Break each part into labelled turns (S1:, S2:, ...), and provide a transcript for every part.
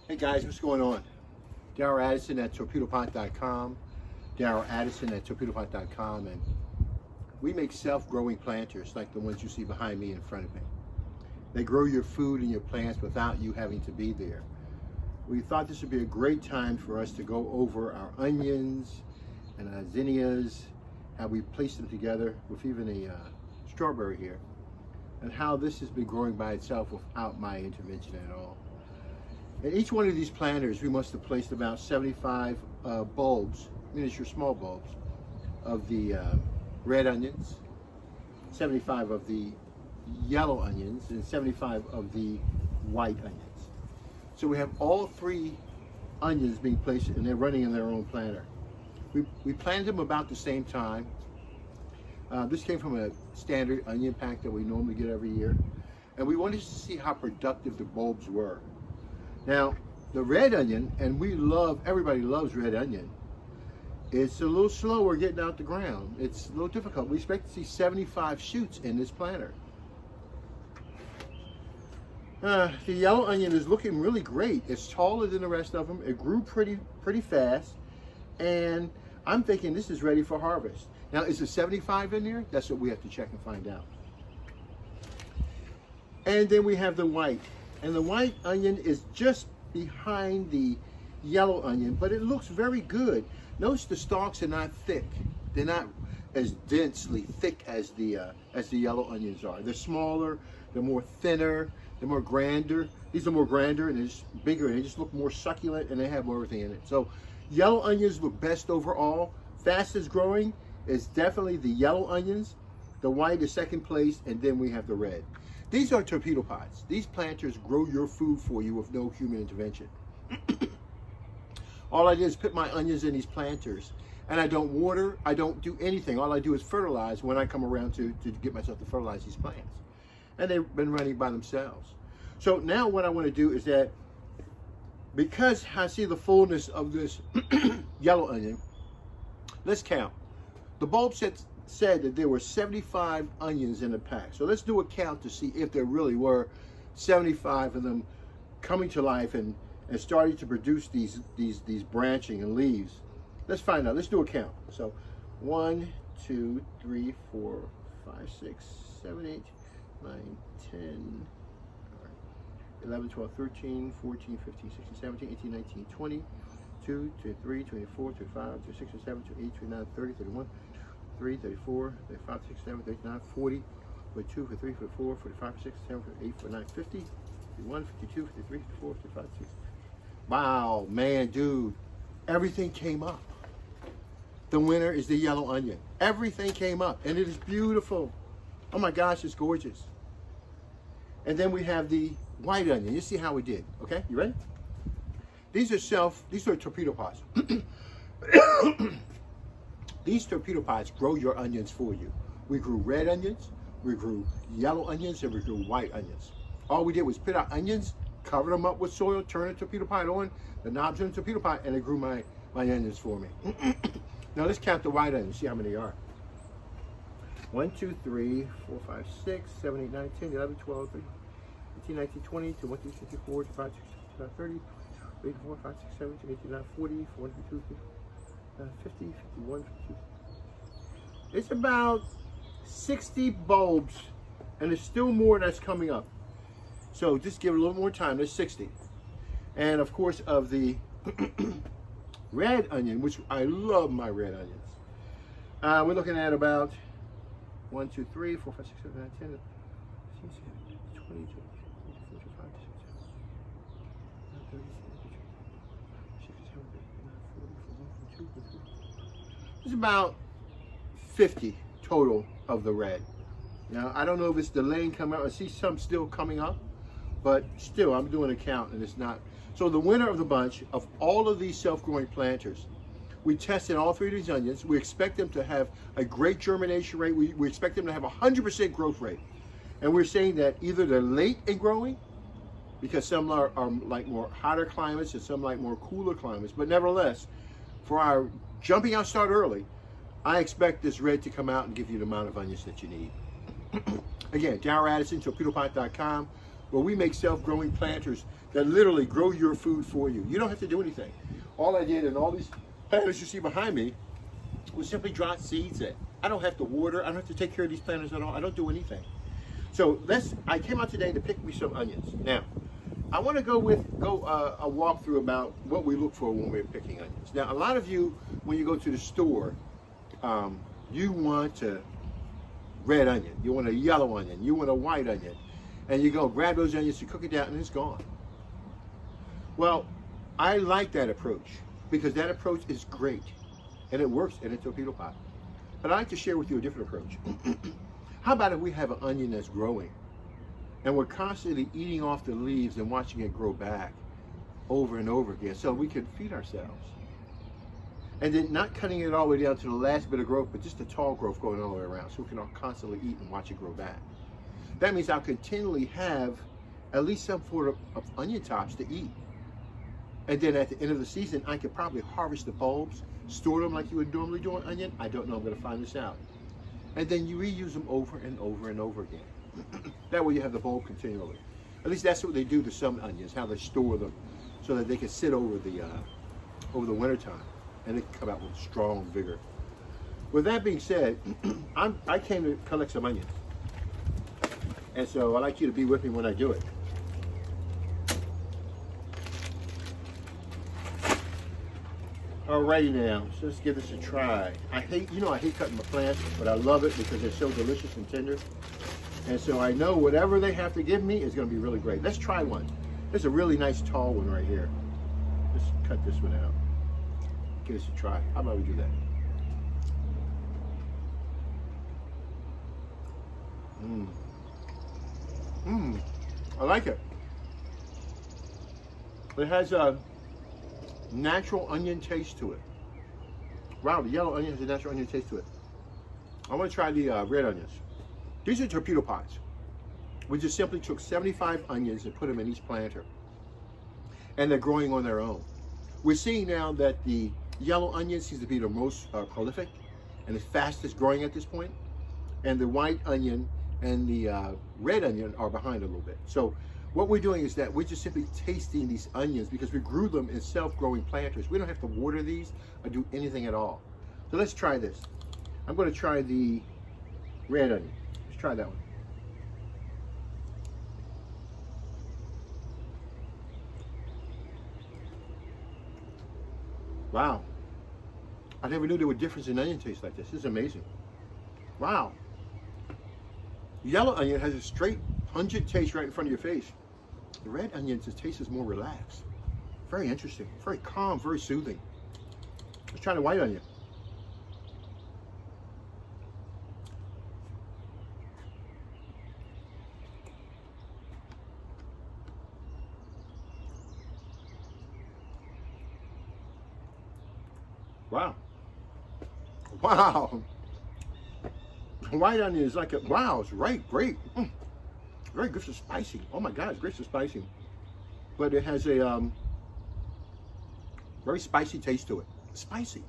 S1: Hey guys, what's going on? Darryl Addison at Torpedopot.com. Darryl Addison at Torpedopot.com, and we make self-growing planters like the ones you see behind me in front of me. They grow your food and your plants without you having to be there. We thought this would be a great time for us to go over our onions and our zinnias, how we place them together with even a strawberry here, and how this has been growing by itself without my intervention at all. In each one of these planters, we must have placed about 75 bulbs, miniature small bulbs, of the red onions, 75 of the yellow onions, and 75 of the white onions. So we have all three onions being placed, and they're running in their own planter. We planted them about the same time. This came from a standard onion pack that we normally get every year. And we wanted to see how productive the bulbs were. Now, the red onion, and everybody loves red onion, it's a little slower getting out the ground. It's a little difficult. We expect to see 75 shoots in this planter. The yellow onion is looking really great. It's taller than the rest of them. It grew pretty fast. And I'm thinking this is ready for harvest. Now, is there 75 in there? That's what we have to check and find out. And then we have the white. And the white onion is just behind the yellow onion, but it looks very good. Notice the stalks are not thick. They're not as densely thick as the yellow onions are. They're smaller, they're more thinner, they're more grander. These are more grander and they're just bigger, and they just look more succulent, and they have more everything in it. So yellow onions look best overall. Fastest growing is definitely the yellow onions. The white is second place, and then we have the red. These are Torpedopots. These planters grow your food for you with no human intervention. All I did is put my onions in these planters, and I don't water, I don't do anything. All I do is fertilize when I come around to get myself to fertilize these plants. And they've been running by themselves. So now what I want to do is that, because I see the fullness of this yellow onion, let's count. The bulb said that there were 75 onions in the pack. So let's do a count to see if there really were 75 of them coming to life and starting to produce these branching and leaves. Let's find out. Let's do a count. So 1, 2, 3, 4, 5, 6, 7, 8, 9, 10, 11, 12, 13, 14, 15, 16, 17, 18, 19, 20, 22, 23, 24, 25, 26, 27, 28, 29, 30, 31, 33, 34, 35, 37, 39, 40, 42, 43, 44, 45, 46, 47, 48, 49, 50, 51, 52, 53, 54, 55, 60. Wow, man, dude, everything came up. The winner is the yellow onion. Everything came up, and it is beautiful. Oh my gosh, it's gorgeous. And then we have the white onion. You see how we did, okay? You ready? These are Torpedopots. These Torpedopots grow your onions for you. We grew red onions, we grew yellow onions, and we grew white onions. All we did was put our onions, cover them up with soil, turn a Torpedopot on, the knobs in the Torpedopot, and it grew my onions for me. Now let's count the white onions, see how many there are. 1, 2, 3, 4, 5, 6, 7, 8, 9, 10, 11, 12, 13, 18, 19, 20, 21, 22, 23, 24, 25, 26, 27, 30, 34, 5, 6, 7, 8, 9, 40, 41, 50, 51, 52. It's about 60 bulbs, and there's still more that's coming up. So just give it a little more time. There's 60. And of course, of the red onion, which I love my red onions, we're looking at about 1, 2, 3, 4, 5, 6, 7, 8, 9, 10, 20, 25, There's about 50 total of the red. Now, I don't know if it's delaying coming out. I see some still coming up, but still, I'm doing a count, and it's not. So the winner of the bunch of all of these self-growing planters, we tested all three of these onions. We expect them to have a great germination rate. We expect them to have 100% growth rate. And we're saying that either they're late in growing, because some are like more hotter climates and some like more cooler climates. But nevertheless, for our jumping out start early, I expect this red to come out and give you the amount of onions that you need. Again, Darryl Addison, Torpedopot.com. where we make self-growing planters that literally grow your food for you. You don't have to do anything. All I did in all these planters you see behind me was simply drop seeds in. I don't have to water. I don't have to take care of these planters at all. I don't do anything. So I came out today to pick me some onions. Now, I want to go a walkthrough about what we look for when we're picking onions. Now, a lot of you, when you go to the store, you want a red onion, you want a yellow onion, you want a white onion, and you go grab those onions, you cook it down, and it's gone. Well, I like that approach because that approach is great, and it works in a torpedo pot. But I'd like to share with you a different approach. How about if we have an onion that's growing, and we're constantly eating off the leaves and watching it grow back over and over again so we can feed ourselves. And then not cutting it all the way down to the last bit of growth, but just the tall growth going all the way around so we can all constantly eat and watch it grow back. That means I'll continually have at least some form of onion tops to eat. And then at the end of the season, I could probably harvest the bulbs, store them like you would normally do an onion. I don't know, I'm gonna find this out. And then you reuse them over and over and over again. That way you have the bulb continually. At least that's what they do to some onions, how they store them so that they can sit over the winter time and they can come out with strong vigor. With that being said, I came to collect some onions. And so I'd like you to be with me when I do it. Alrighty now, so let's give this a try. I hate cutting my plants, but I love it because they're so delicious and tender. And so I know whatever they have to give me is going to be really great. Let's try one. There's a really nice tall one right here. Let's cut this one out. Give this a try. How about we do that? I like it. It has a natural onion taste to it. Wow, the yellow onion has a natural onion taste to it. I want to try the red onions. These are torpedo pots. We just simply took 75 onions and put them in each planter. And they're growing on their own. We're seeing now that the yellow onion seems to be the most prolific and the fastest growing at this point. And the white onion and the red onion are behind a little bit. So what we're doing is that we're just simply tasting these onions because we grew them in self-growing planters. We don't have to water these or do anything at all. So let's try this. I'm going to try the red onion. Let's try that one. Wow. I never knew there were differences in onion taste like this. This is amazing. Wow. Yellow onion has a straight, pungent taste right in front of your face. The red onion, the taste is more relaxed. Very interesting, very calm, very soothing. Let's try the white onion. Wow. Wow. White onion is like a, wow, it's right, great. Very good for spicy. Oh my God, it's great for spicy. But it has a very spicy taste to it. Spicy.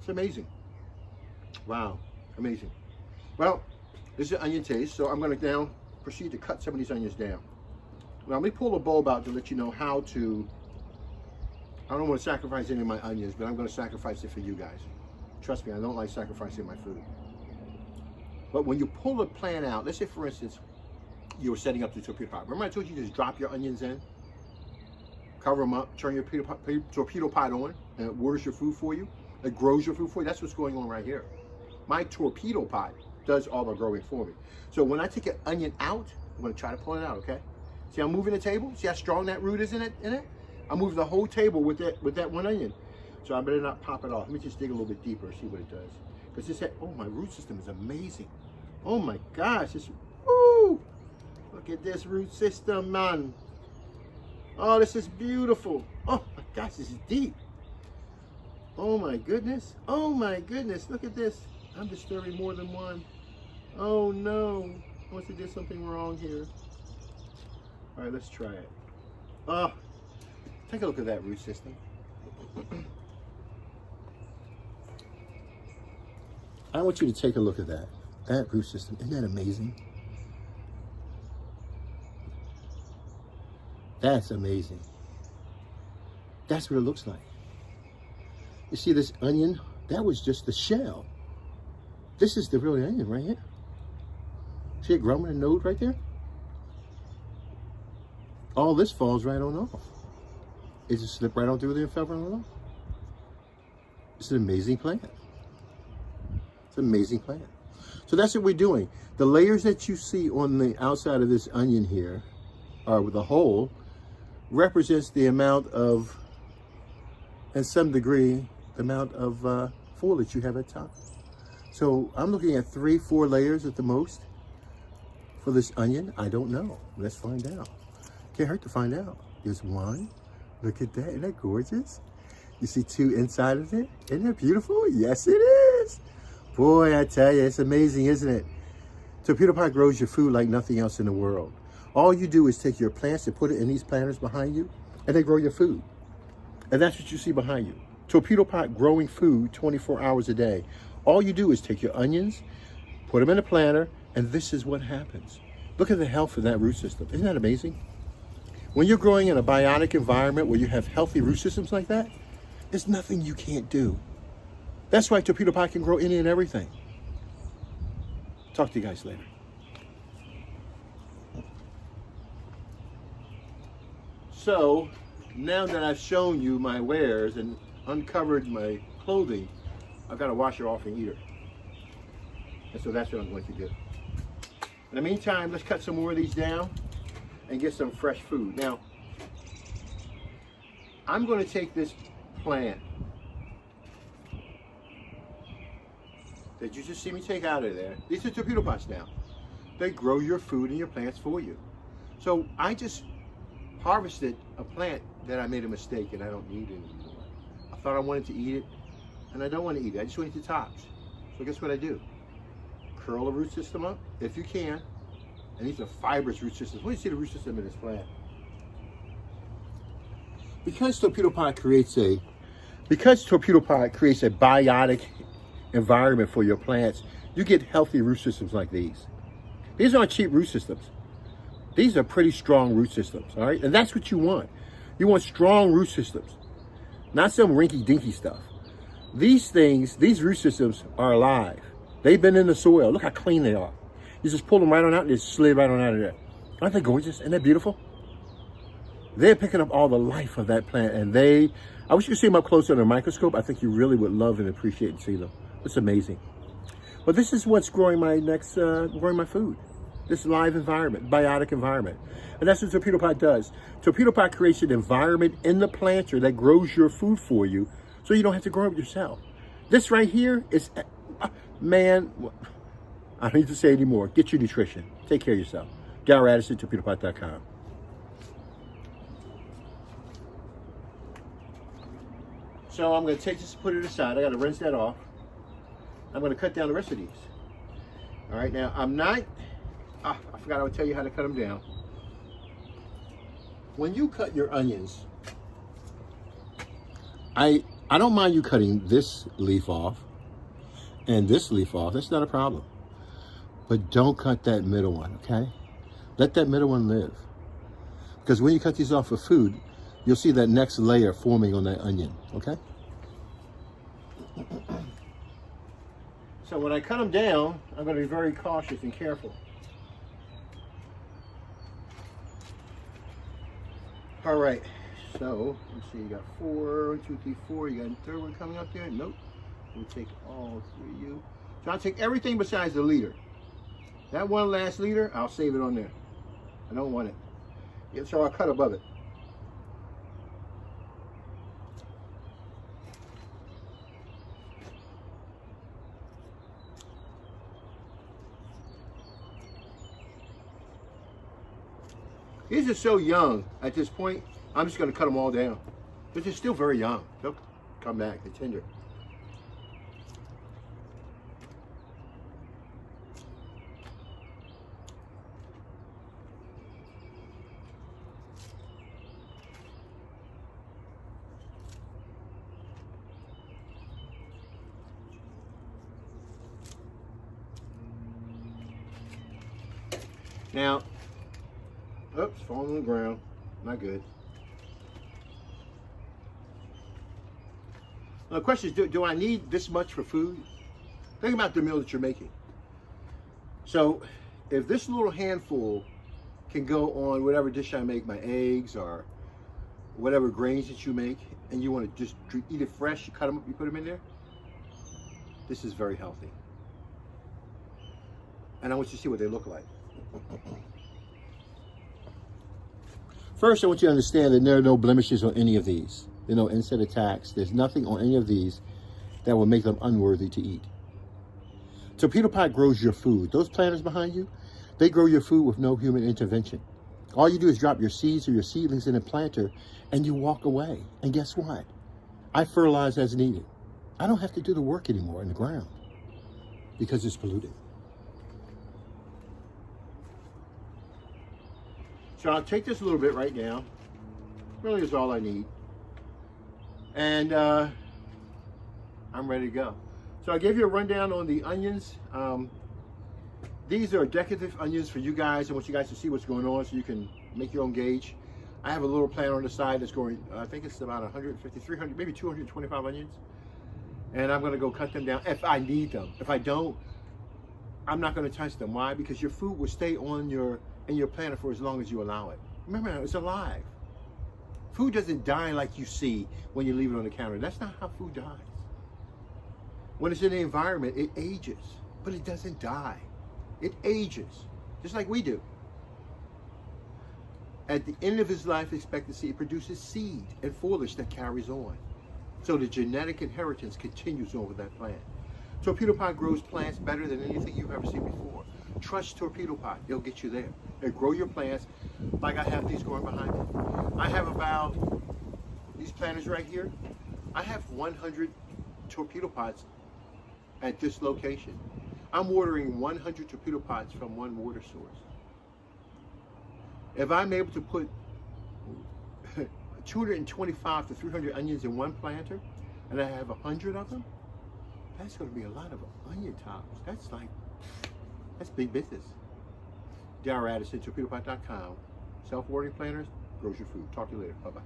S1: It's amazing. Wow, amazing. Well, this is onion taste, so I'm going to now proceed to cut some of these onions down. Now, let me pull a bulb out to let you know how to, I don't want to sacrifice any of my onions, but I'm going to sacrifice it for you guys. Trust me, I don't like sacrificing my food. But when you pull a plant out, let's say for instance, you were setting up the torpedo pot. Remember I told you just drop your onions in, cover them up, turn your torpedo pot on, and it waters your food for you. It grows your food for you. That's what's going on right here. My torpedo pot does all the growing for me. So when I take an onion out, I'm going to try to pull it out, okay? See, I'm moving the table. See how strong that root is in it? I'm moving the whole table with that one onion. So I better not pop it off. Let me just dig a little bit deeper and see what it does. Because this, oh, my root system is amazing. Oh my gosh, this, woo! Look at this root system, man. Oh, this is beautiful. Oh my gosh, this is deep. Oh my goodness. Oh my goodness, look at this. I'm disturbing more than one. Oh no, I must have did something wrong here. All right, let's try it. Oh, take a look at that root system. I want you to take a look at that root system. Isn't that amazing? That's amazing. That's what it looks like. You see this onion? That was just the shell. This is the real onion right here. See it growing a node right there? All this falls right on off. It just slipped right on through there and fell right on off. It's an amazing plant. It's an amazing plant. So that's what we're doing. The layers that you see on the outside of this onion here, or with the hole, represents the amount of, in some degree, the amount of foliage you have at top. So I'm looking at 3-4 layers at the most for this onion. I don't know. Let's find out. Can't hurt to find out. There's one. Look at that. Isn't that gorgeous? You see 2 inside of it? Isn't that beautiful? Yes, it is. Boy, I tell you, it's amazing, isn't it? Torpedopot grows your food like nothing else in the world. All you do is take your plants and put it in these planters behind you, and they grow your food. And that's what you see behind you. Torpedopot growing food 24 hours a day. All you do is take your onions, put them in a planter, and this is what happens. Look at the health of that root system. Isn't that amazing? When you're growing in a biotic environment where you have healthy root systems like that, there's nothing you can't do. That's why Torpedopot can grow any and everything. Talk to you guys later. So, now that I've shown you my wares and uncovered my clothing, I've got to wash her off and eat her. And so that's what I'm going to do. In the meantime, let's cut some more of these down and get some fresh food. Now, I'm going to take this plant that you just see me take out of there. These are Torpedopots now. They grow your food and your plants for you. So I just harvested a plant that I made a mistake and I don't need anymore. I thought I wanted to eat it and I don't want to eat it. I just want to eat the tops. So guess what I do? Curl the root system up if you can. And these are fibrous root systems. What do you see the root system in this plant? Because Torpedopot creates a biotic environment for your plants, you get healthy root systems like these. These aren't cheap root systems. These are pretty strong root systems, all right? And that's what you want. You want strong root systems, not some rinky-dinky stuff. These things, these root systems are alive. They've been in the soil. Look how clean they are. You just pull them right on out and they slid right on out of there. Aren't they gorgeous? Isn't that beautiful? They're picking up all the life of that plant, and I wish you could see them up close under a microscope. I think you really would love and appreciate and see them. It's amazing. But this is what's growing my growing my food. This live environment, biotic environment. And that's what Torpedopot does. Torpedopot creates an environment in the planter that grows your food for you so you don't have to grow it yourself. This right here is, man, I don't need to say anymore. Get your nutrition. Take care of yourself. Gary Addison, Torpedopot.com. So I'm going to take this and put it aside. I got to rinse that off. I'm going to cut down the rest of these. All right, now I'm not, I forgot I would tell you how to cut them down. When you cut your onions, I don't mind you cutting this leaf off and this leaf off. That's not a problem. But don't cut that middle one, okay? Let that middle one live. Because when you cut these off for food, you'll see that next layer forming on that onion, okay? So when I cut them down, I'm going to be very cautious and careful. All right, so let's see, you got 4, 1, 2, 3, 4. You got a third one coming up there? Nope. We'll take all 3 of you. So I'll take everything besides the leader. That one last leader, I'll save it on there. I don't want it. Yeah, so I'll cut above it. These are so young at this point, I'm just going to cut them all down. But they're still very young. They'll come back, they're tender. Now, oops, falling on the ground. not good. Now, the question is, do I need this much for food? Think about the meal that you're making. So, if this little handful can go on whatever dish I make, my eggs or whatever grains that you make, and you want to just eat it fresh, you cut them up, you put them in there, this is very healthy. And I want you to see what they look like. First, I want you to understand that there are no blemishes on any of these. There are no insect attacks. There's nothing on any of these that will make them unworthy to eat. Torpedopot grows your food. Those planters behind you, they grow your food with no human intervention. All you do is drop your seeds or your seedlings in a planter and you walk away. And guess what? I fertilize as needed. I don't have to do the work anymore in the ground because it's polluted. So I'll take this a little bit right now. Really is all I need. And I'm ready to go. So I gave you a rundown on the onions. These are decorative onions for you guys. I want you guys to see what's going on so you can make your own gauge. I have a little plant on the side that's growing, I think it's about 150, 300, maybe 225 onions. And I'm gonna go cut them down if I need them. If I don't, I'm not gonna touch them. Why? Because your food will stay on in your planter for as long as you allow it. Remember, it's alive. Food doesn't die like you see when you leave it on the counter. That's not how food dies. When it's in the environment, it ages, but it doesn't die. It ages, just like we do. At the end of his life expectancy, it produces seed and foliage that carries on. So the genetic inheritance continues on with that plant. Torpedopot grows plants better than anything you've ever seen before. Trust Torpedopot, it'll get you there. It'll grow your plants like I have these growing behind me. I have about, these planters right here, I have 100 Torpedopots at this location. I'm watering 100 Torpedopots from one water source. If I'm able to put 225 to 300 onions in one planter, and I have 100 of them, that's going to be a lot of onion tops. That's big business. Darryl Addison, torpedopot.com. Self-watering planters, grows your food. Talk to you later. Bye-bye.